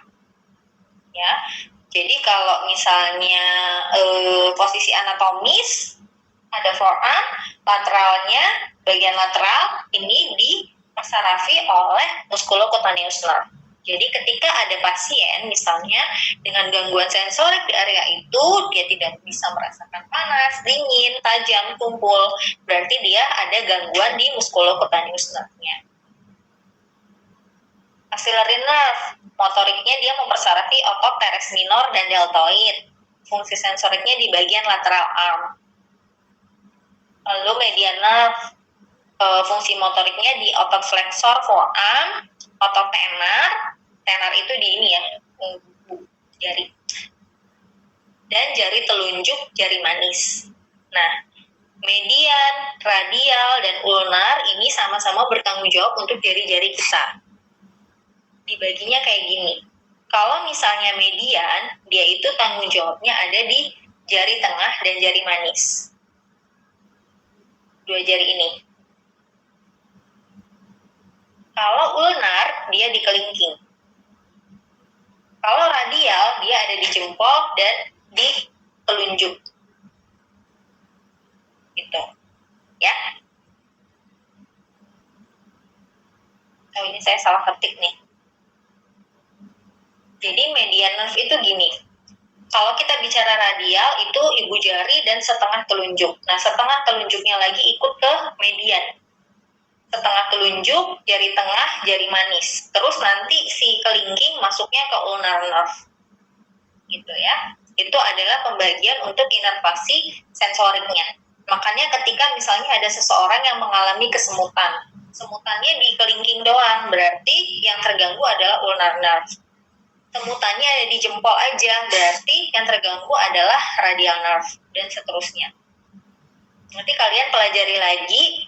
Ya. Jadi kalau misalnya posisi anatomis ada forearm, lateralnya, bagian lateral ini dipersarafi oleh musculocutaneous nerve. Jadi ketika ada pasien misalnya dengan gangguan sensorik di area itu, dia tidak bisa merasakan panas, dingin, tajam, tumpul, berarti dia ada gangguan di musculocutaneous nerve-nya. Axillary nerve, motoriknya dia mempersarafi otot teres minor dan deltoid. Fungsi sensoriknya di bagian lateral arm. Lalu median nerve, fungsi motoriknya di otot flexor forearm, otot tenar itu di ini ya, jari. Dan jari telunjuk jari manis. Nah, median, radial, dan ulnar ini sama-sama bertanggung jawab untuk jari-jari kita. Dibaginya kayak gini. Kalau misalnya median, dia itu tanggung jawabnya ada di jari tengah dan jari manis. 2 jari ini. Kalau ulnar, dia di kelingking. Kalau radial, dia ada di jempol dan di telunjuk. Gitu. Ya. Oh, ini saya salah ketik nih. Jadi median nerve itu gini. Kalau kita bicara radial, itu ibu jari dan setengah telunjuk. Nah, setengah telunjuknya lagi ikut ke median. Setengah telunjuk, jari tengah, jari manis. Terus nanti si kelingking masuknya ke ulnar nerve. Gitu ya. Itu adalah pembagian untuk inervasi sensoriknya. Makanya ketika misalnya ada seseorang yang mengalami kesemutan, semutannya di kelingking doang, berarti yang terganggu adalah ulnar nerve. Semutannya ada di jempol aja, berarti yang terganggu adalah radial nerve, dan seterusnya. Nanti kalian pelajari lagi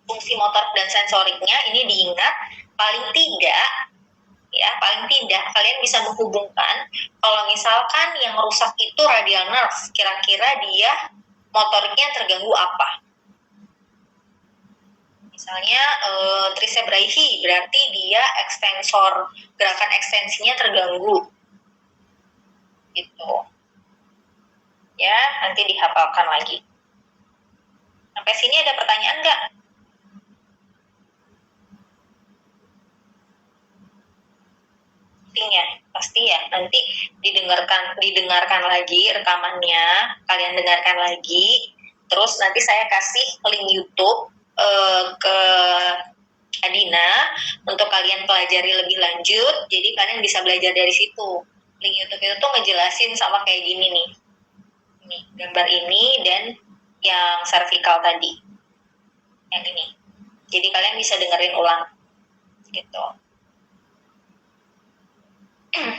fungsi motor dan sensoriknya, ini diingat, paling tidak kalian bisa menghubungkan kalau misalkan yang rusak itu radial nerve, kira-kira dia motoriknya terganggu apa? Misalnya tricebrachiae, berarti dia gerakan ekstensinya terganggu. Gitu. Ya, nanti dihafalkan lagi. Sampai sini ada pertanyaan nggak? Pasti ya. Nanti didengarkan lagi rekamannya, kalian dengarkan lagi. Terus nanti saya kasih link YouTube ke Adina untuk kalian pelajari lebih lanjut. Jadi kalian bisa belajar dari situ. Link YouTube itu tuh ngejelasin sama kayak gini nih. Ini gambar ini dan yang cervical tadi. Yang ini. Jadi kalian bisa dengerin ulang. Gitu.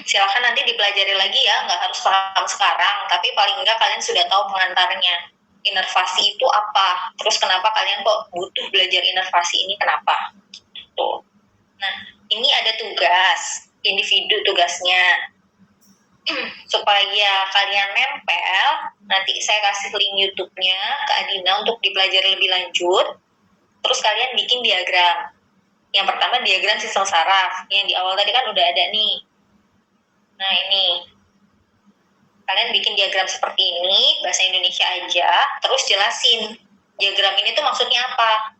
Silakan nanti dipelajari lagi ya, nggak harus paham sekarang, tapi paling enggak kalian sudah tahu pengantarnya. inervasi itu apa, terus kenapa kalian kok butuh belajar inervasi ini, kenapa tuh. Nah, ini ada tugas individu tugasnya. Supaya kalian nempel, nanti saya kasih link YouTube-nya ke Adina untuk dipelajari lebih lanjut. Terus kalian bikin diagram. Yang pertama diagram sistem saraf, yang di awal tadi kan udah ada nih. Nah ini, kalian bikin diagram seperti ini, bahasa Indonesia aja, terus jelasin diagram ini tuh maksudnya apa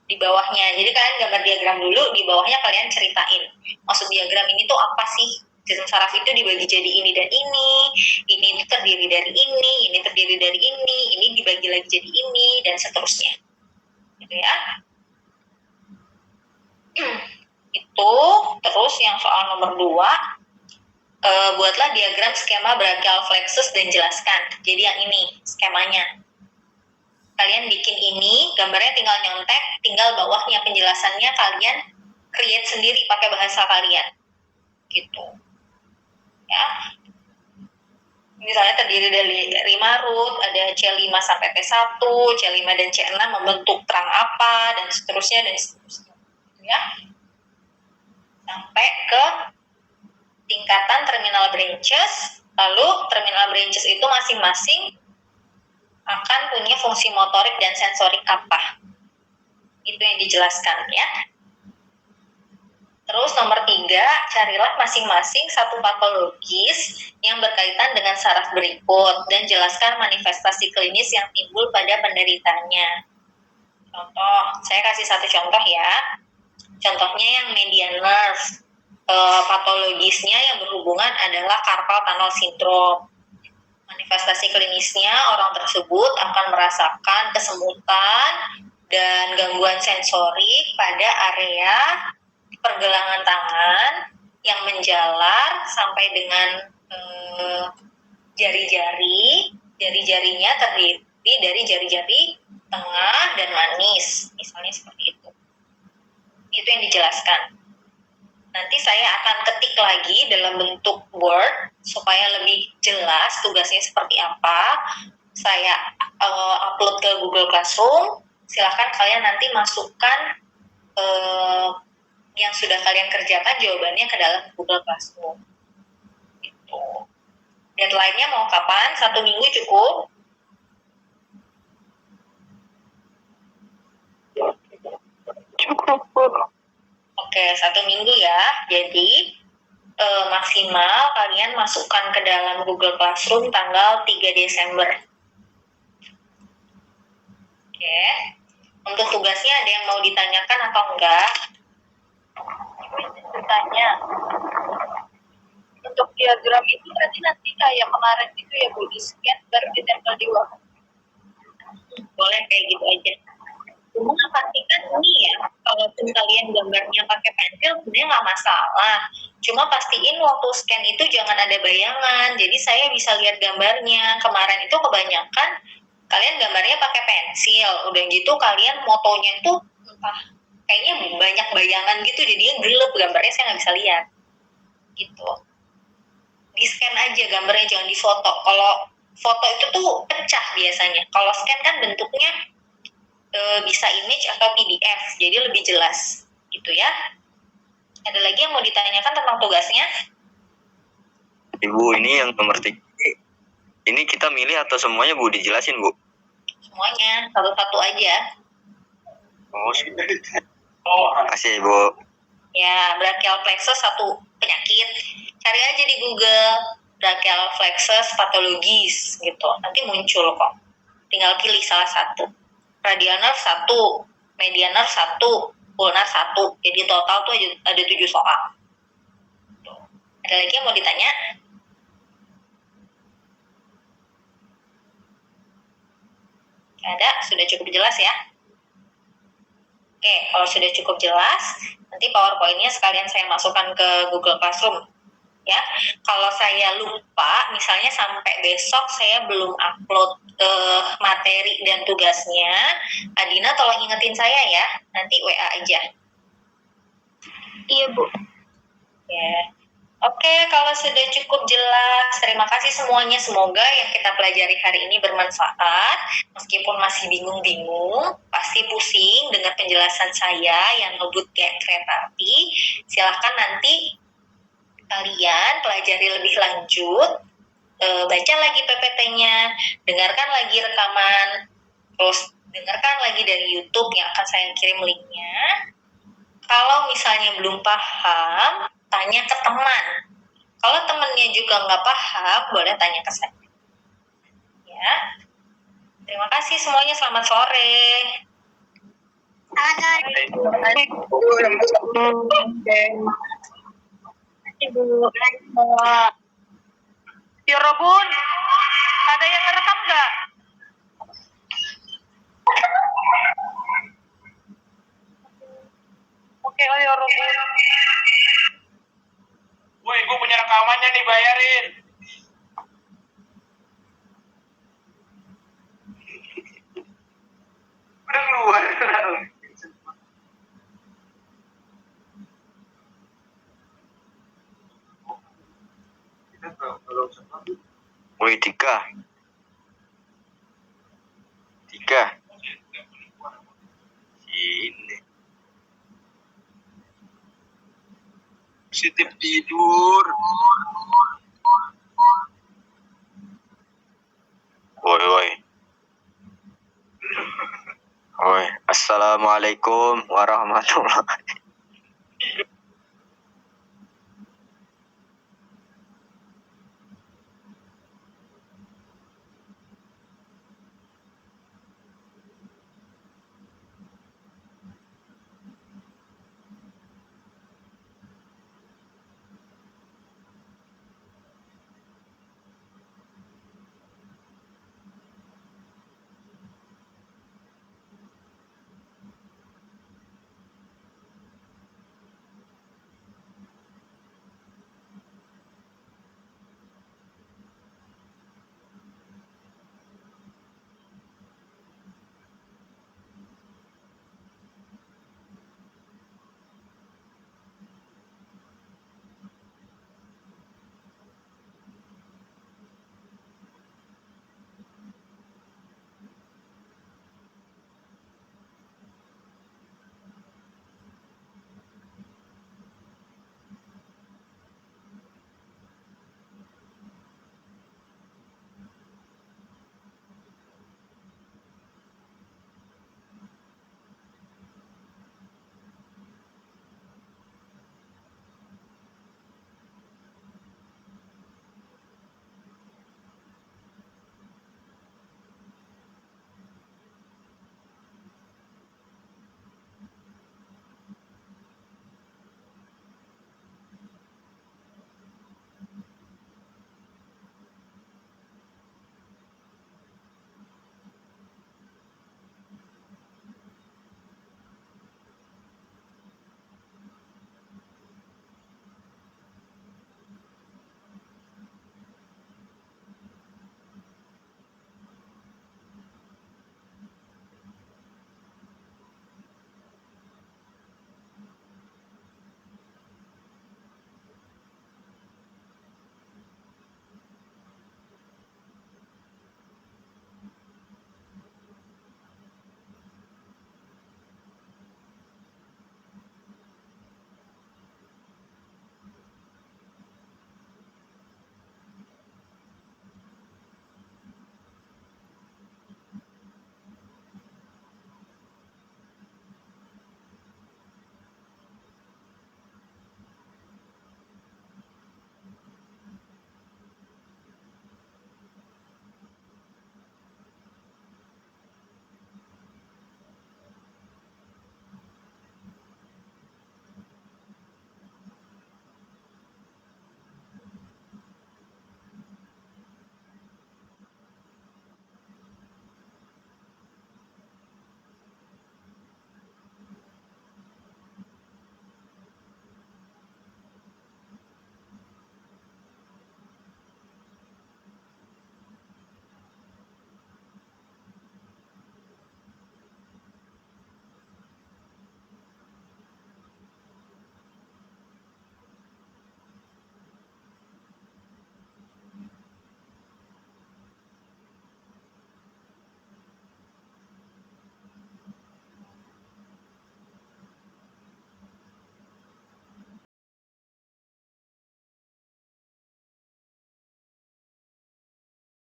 di bawahnya. Jadi kalian gambar diagram dulu, di bawahnya kalian ceritain maksud diagram ini tuh apa sih. Sistem saraf itu dibagi jadi ini dan ini itu terdiri dari ini terdiri dari ini dibagi lagi jadi ini, dan seterusnya. Gitu ya. Itu. Terus yang soal nomor 2, buatlah diagram skema brachial plexus dan jelaskan. Jadi yang ini skemanya. Kalian bikin ini, gambarnya tinggal nyontek, tinggal bawahnya penjelasannya kalian create sendiri pakai bahasa kalian. Gitu. Ya. Misalnya terdiri dari 5 root, ada C5 sampai T1, C5 dan C6 membentuk terang apa, dan seterusnya. Ya. Sampai ke tingkatan terminal branches, lalu terminal branches itu masing-masing akan punya fungsi motorik dan sensorik apa. Itu yang dijelaskan ya. Terus nomor 3, carilah masing-masing satu patologis yang berkaitan dengan saraf berikut dan jelaskan manifestasi klinis yang timbul pada penderitanya. Contoh, saya kasih satu contoh ya. Contohnya yang median nerve, patologisnya yang berhubungan adalah carpal tunnel syndrome. Manifestasi klinisnya, orang tersebut akan merasakan kesemutan dan gangguan sensorik pada area pergelangan tangan yang menjalar sampai dengan jari-jarinya terdiri dari jari-jari tengah dan manis, misalnya seperti itu. Itu yang dijelaskan. Nanti saya akan ketik lagi dalam bentuk Word supaya lebih jelas tugasnya seperti apa. Saya upload ke Google Classroom. Silahkan kalian nanti masukkan yang sudah kalian kerjakan jawabannya ke dalam Google Classroom. Gitu. Deadline-nya mau kapan? 1 minggu cukup? Cukup, Bu. Oke, 1 minggu ya. Jadi maksimal kalian masukkan ke dalam Google Classroom tanggal 3 Desember. Oke. Untuk tugasnya ada yang mau ditanyakan atau enggak? Bertanya. Untuk diagram itu berarti nanti kayak kemarin itu ya Bu, di scan baru ditempel di wall. Boleh kayak gitu aja. Cuma pastikan ini ya, kalaupun kalian gambarnya pakai pensil sebenarnya nggak masalah. Cuma pastiin waktu scan itu jangan ada bayangan. Jadi saya bisa lihat gambarnya. Kemarin itu kebanyakan kalian gambarnya pakai pensil. Udah gitu kalian motonya itu entah kayaknya banyak bayangan gitu, jadinya gelap gambarnya, saya nggak bisa lihat. Gitu. Di scan aja gambarnya, jangan difoto. Kalau foto itu tuh pecah biasanya. Kalau scan kan bentuknya bisa image atau PDF, jadi lebih jelas gitu ya. Ada lagi yang mau ditanyakan tentang tugasnya? Ibu, ini yang nomor 3. Ini kita milih atau semuanya Bu dijelasin Bu? Semuanya, satu-satu aja. Oh, sudah. Makasih Ibu. Ya, brachial plexus satu penyakit. Cari aja di Google brachial plexus patologis gitu. Nanti muncul kok. Tinggal pilih salah satu. Radial nerve 1, median nerve 1, ulnar 1. Jadi total tuh ada 7 soal. Tuh. Ada lagi yang mau ditanya? Ada, sudah cukup jelas ya? Oke, kalau sudah cukup jelas, nanti PowerPoint-nya sekalian saya masukkan ke Google Classroom. Ya, kalau saya lupa, misalnya sampai besok saya belum upload materi dan tugasnya, Adina tolong ingetin saya ya, nanti WA aja. Iya Bu. Ya, Oke, kalau sudah cukup jelas, terima kasih semuanya. Semoga yang kita pelajari hari ini bermanfaat. Meskipun masih bingung-bingung, pasti pusing dengan penjelasan saya yang ngebut kayak kereta api. Silahkan nanti kalian pelajari lebih lanjut, baca lagi PPT-nya, dengarkan lagi rekaman, terus dengarkan lagi dari YouTube yang akan saya kirim linknya. Kalau misalnya belum paham, tanya ke teman. Kalau temennya juga nggak paham, boleh tanya ke saya. Ya, terima kasih semuanya. Selamat sore. Ibu. Yorobun, ada yang ngerekam nggak? Oke, oh Yorobun. Woi, gue punya rekamannya nih, bayarin. Udah keluar. Woi, Tika. Tika. Ini. Positif tidur. Woi, woi. Woi, assalamualaikum warahmatullahi